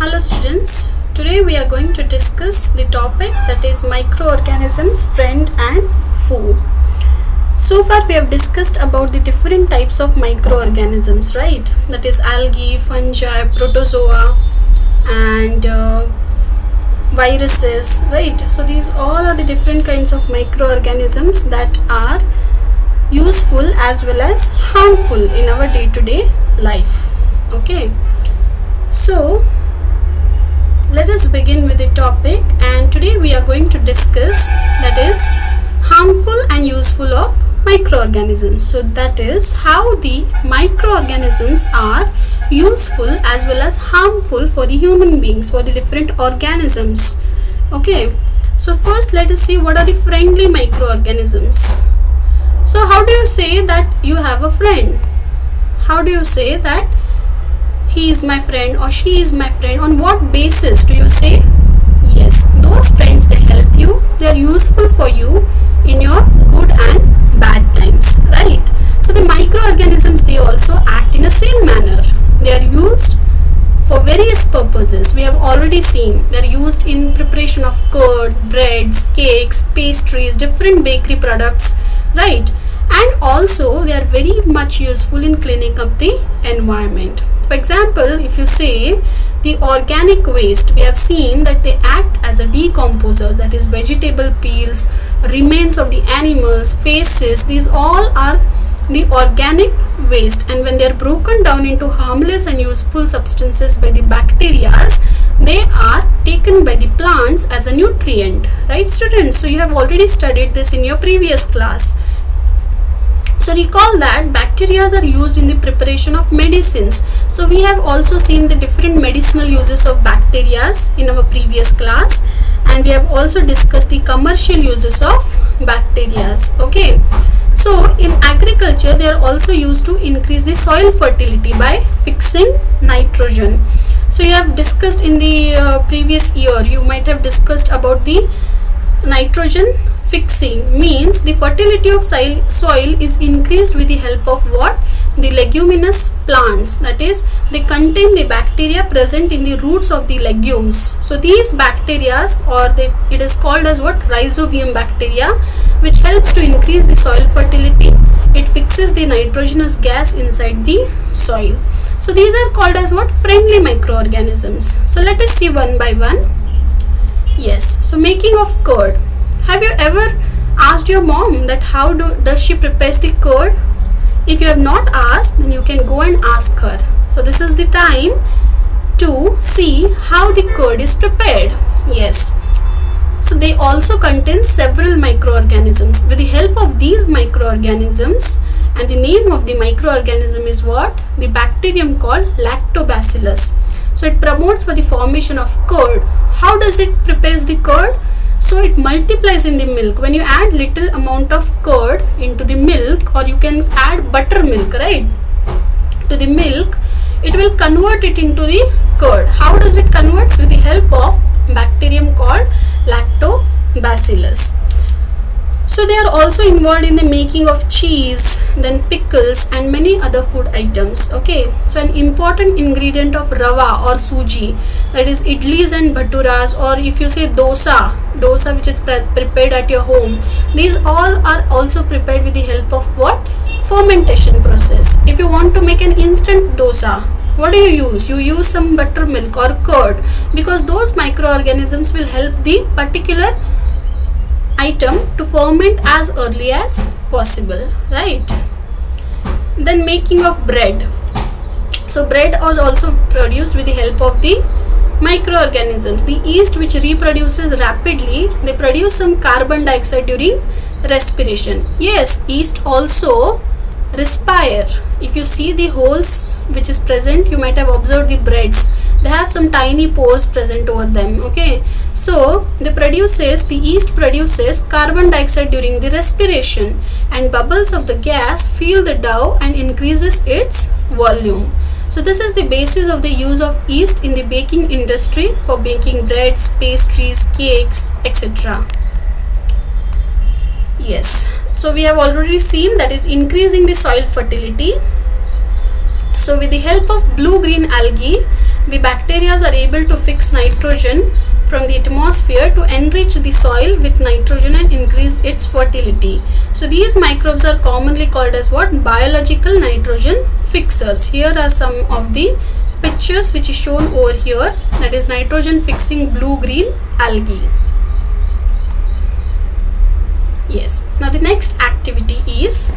Hello students, today we are going to discuss the topic that is microorganisms, friend and foe. So far we have discussed about the different types of microorganisms, right? That is algae, fungi, protozoa and viruses, right? So these all are the different kinds of microorganisms that are useful as well as harmful in our day-to-day life. Okay, so let us begin with the topic, and today we are going to discuss that is harmful and useful of microorganisms. So that is how the microorganisms are useful as well as harmful for the human beings, for the different organisms. Okay, so first let us see what are the friendly microorganisms. So how do you say that you have a friend? How do you say that he is my friend or she is my friend? On what basis do you say? Yes, those friends, they help you, they are useful for you in your good and bad times, right? So the microorganisms, they also act in the same manner. They are used for various purposes. We have already seen they are used in preparation of curd, breads, cakes, pastries, different bakery products, right? And also they are very much useful in cleaning up the environment. For example, if you say the organic waste, we have seen that they act as a decomposers, that is vegetable peels, remains of the animals, faces, these all are the organic waste, and when they are broken down into harmless and useful substances by the bacteria, they are taken by the plants as a nutrient, right students? So you have already studied this in your previous class. So recall that bacteria are used in the preparation of medicines. So we have also seen the different medicinal uses of bacteria in our previous class, and we have also discussed the commercial uses of bacteria. Okay, so in agriculture they are also used to increase the soil fertility by fixing nitrogen. So you have discussed in the previous year, you might have discussed about the nitrogen fixing. Means the fertility of soil is increased with the help of what? The leguminous plants, that is they contain the bacteria present in the roots of the legumes. So these bacteria, or it is called as what? Rhizobium bacteria, which helps to increase the soil fertility. It fixes the nitrogenous gas inside the soil. So these are called as what? Friendly microorganisms. So let us see one by one. Yes, so making of curd. Have you ever asked your mom that how does she prepare the curd? If you have not asked, then you can go and ask her. So this is the time to see how the curd is prepared. Yes. So they also contain several microorganisms. With the help of these microorganisms, and the name of the microorganism is what? The bacterium called Lactobacillus. So it promotes for the formation of curd. How does it prepare the curd? So it multiplies in the milk. When you add little amount of curd into the milk, or you can add buttermilk, right, to the milk, it will convert it into the curd. How does it convert? With the help of bacterium called Lactobacillus. So they are also involved in the making of cheese, then pickles and many other food items. Okay, so an important ingredient of rava or suji, that is idlis and bhaturas, or if you say dosa which is prepared at your home, these all are also prepared with the help of what? Fermentation process. If you want to make an instant dosa, what do you use? You use some buttermilk or curd, because those microorganisms will help the particular item to ferment as early as possible, right? Then making of bread. So bread is also produced with the help of the microorganisms. The yeast, which reproduces rapidly, they produce some carbon dioxide during respiration. Yes, yeast also respire. If you see the holes which is present, you might have observed the breads, they have some tiny pores present over them. Okay, so the yeast produces carbon dioxide during the respiration, and bubbles of the gas fill the dough and increases its volume. So this is the basis of the use of yeast in the baking industry for baking breads, pastries, cakes, etc. Yes, so we have already seen that is increasing the soil fertility. So with the help of blue-green algae, the bacteria are able to fix nitrogen from the atmosphere to enrich the soil with nitrogen and increase its fertility. So these microbes are commonly called as what? Biological nitrogen fixers. Here are some of the pictures which is shown over here, that is nitrogen fixing blue-green algae. Yes, now the next activity is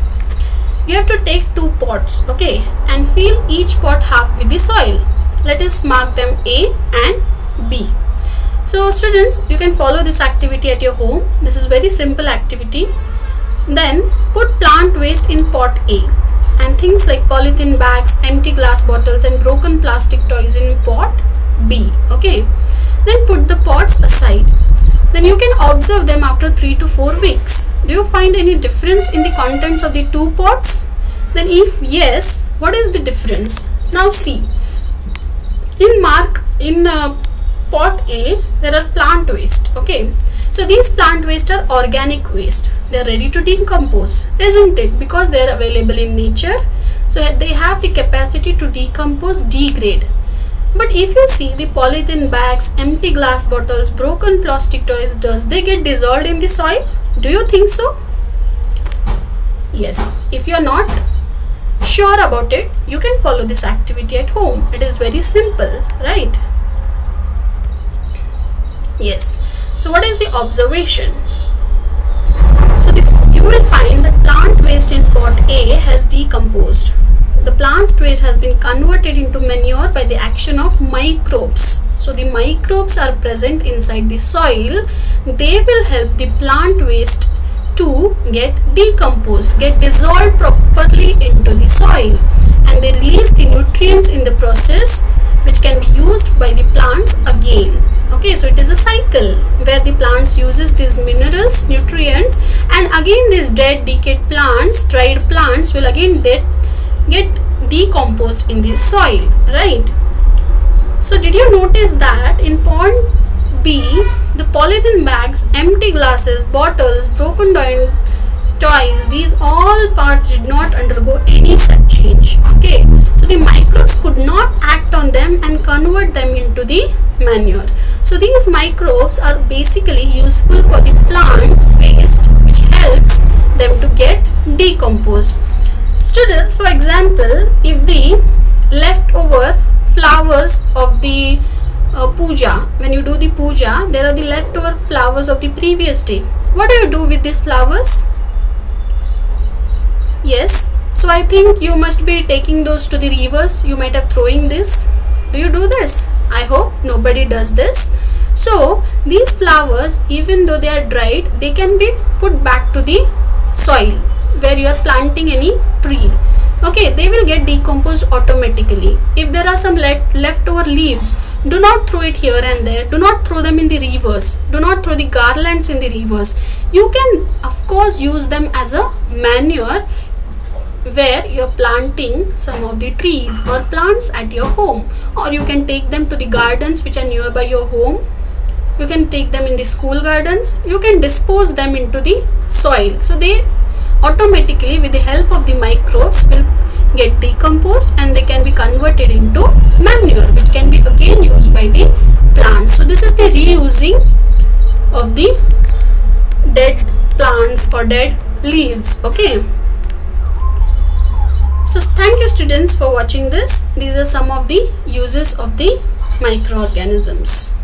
you have to take 2 pots, okay, and fill each pot half with the soil. Let us mark them A and B. So students, you can follow this activity at your home. This is very simple activity. Then put plant waste in pot A and things like polythene bags, empty glass bottles and broken plastic toys in pot B, okay. Then put the pots aside. Then you can observe them after 3 to 4 weeks. Do you find any difference in the contents of the 2 pots? Then if yes, what is the difference? Now see, in pot A there are plant waste, okay. So these plant waste are organic waste. They are ready to decompose, isn't it? Because they are available in nature, so they have the capacity to decompose, degrade. But if you see the polythene bags, empty glass bottles, broken plastic toys, does they get dissolved in the soil? Do you think so? Yes. If you are not sure about it, you can follow this activity at home. It is very simple, right? Yes. So what is the observation? So you will find that plant waste in pot A has decomposed. The plant waste has been converted into manure by the action of microbes. So the microbes are present inside the soil. They will help the plant waste to get decomposed, get dissolved properly into the soil, and they release the nutrients in the process which can be used by the plants again. Okay, so it is a cycle where the plants uses these minerals, nutrients, and again these dead, decayed plants, dried plants will again get decomposed in the soil, right? So did you notice that in pot B, the polythene bags, empty glasses, bottles, broken toys, these all parts did not undergo any such change, okay? So the microbes could not act on them and convert them into the manure. So these microbes are basically useful for the plant waste, which helps them to get decomposed. Students, for example, if the leftover flowers of the puja, when you do the puja, there are the leftover flowers of the previous day. What do you do with these flowers? Yes, so I think you must be taking those to the rivers. You might have throwing this. Do you do this? I hope nobody does this. So these flowers, even though they are dried, they can be put back to the soil where you are planting any tree. Okay, they will get decomposed automatically. If there are some leftover leaves, do not throw it here and there. Do not throw them in the rivers. Do not throw the garlands in the rivers. You can of course use them as a manure where you are planting some of the trees or plants at your home, or you can take them to the gardens which are nearby your home. You can take them in the school gardens. You can dispose them into the soil. So they automatically, with the help of the microbes, will get decomposed and they can be converted into manure, which can be again used by the plants. So this is the reusing of the dead plants or dead leaves, okay. So thank you students for watching this. These are some of the uses of the microorganisms.